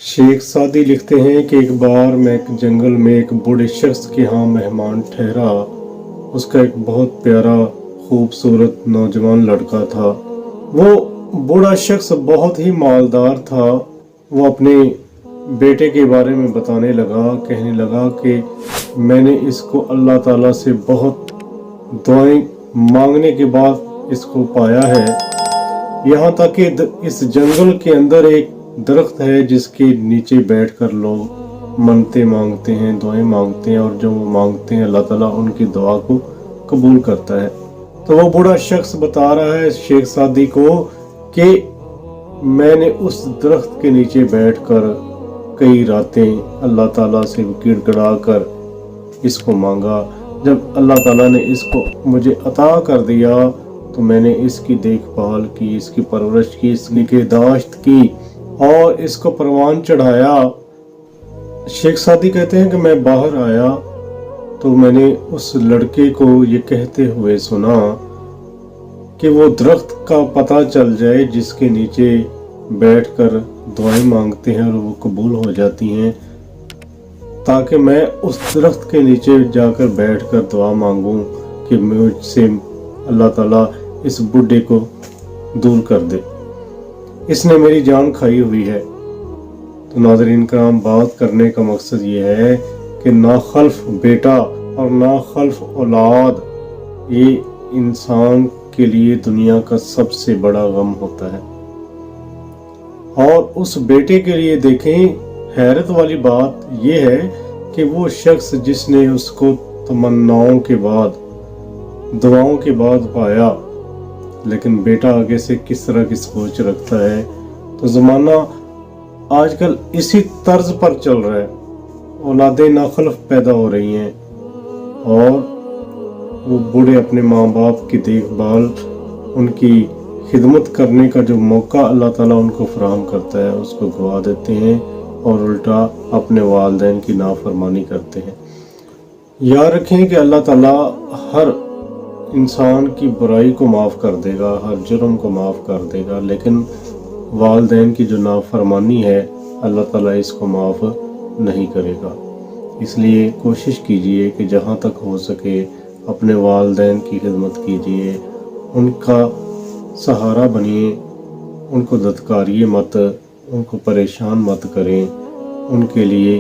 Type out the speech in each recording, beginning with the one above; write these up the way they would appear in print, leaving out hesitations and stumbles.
शेख सादी लिखते हैं कि एक बार मैं एक जंगल में एक बूढ़े शख्स के यहाँ मेहमान ठहरा। उसका एक बहुत प्यारा खूबसूरत नौजवान लड़का था। वो बूढ़ा शख्स बहुत ही मालदार था। वो अपने बेटे के बारे में बताने लगा, कहने लगा कि मैंने इसको अल्लाह ताला से बहुत दुआएं मांगने के बाद इसको पाया है। यहाँ तक कि इस जंगल के अंदर एक दरख्त है जिसके नीचे बैठकर लोग मन्नतें मांगते हैं, दुआएं मांगते हैं, और जो वो मांगते हैं अल्लाह ताला उनकी दुआ को कबूल करता है। तो वो बूढ़ा शख्स बता रहा है शेख सादी को कि मैंने उस दरख्त के नीचे बैठकर कई रातें अल्लाह ताला से गिड़गिड़ा कर इसको मांगा। जब अल्लाह ताला ने इसको मुझे अता कर दिया तो मैंने इसकी देखभाल की, इसकी परवरिश की, इसकी निगहदाश्त की और इसको परवान चढ़ाया। शेख सादी कहते हैं कि मैं बाहर आया तो मैंने उस लड़के को ये कहते हुए सुना कि वो दरख्त का पता चल जाए जिसके नीचे बैठकर दुआएं मांगते हैं और वो कबूल हो जाती हैं, ताकि मैं उस दरख्त के नीचे जाकर बैठकर दुआ मांगूं कि मुझसे अल्लाह ताला इस बुढ़े को दूर कर दे, इसने मेरी जान खाई हुई है। तो नाज़रीन कराम, बात करने का मकसद ये है कि नाखल्फ बेटा और नाखल्फ औलाद ये इंसान के लिए दुनिया का सबसे बड़ा गम होता है। और उस बेटे के लिए देखें, हैरत वाली बात यह है कि वो शख्स जिसने उसको तमन्नाओं के बाद, दुआओं के बाद पाया, लेकिन बेटा आगे से किस तरह की सोच रखता है। तो ज़माना आजकल इसी तर्ज पर चल रहा है। औलादें नाखल्फ पैदा हो रही हैं और वो बूढ़े अपने माँ बाप की देखभाल, उनकी खिदमत करने का जो मौका अल्लाह ताला उनको फराहम करता है उसको गवा देते हैं और उल्टा अपने वालिदैन की नाफरमानी करते हैं। याद रखें कि अल्लाह ताला हर इंसान की बुराई को माफ़ कर देगा, हर जुर्म को माफ़ कर देगा, लेकिन वालिदैन की जो नाफरमानी है अल्लाह ताला इसको माफ़ नहीं करेगा। इसलिए कोशिश कीजिए कि जहाँ तक हो सके अपने वालिदैन की खिदमत कीजिए, उनका सहारा बनिए, उनको धत्कारिए मत, उनको परेशान मत करें। उनके लिए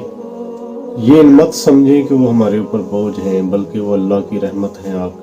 ये मत समझें कि वो हमारे ऊपर बोझ हैं, बल्कि वो अल्लाह की रहमत हैं आपके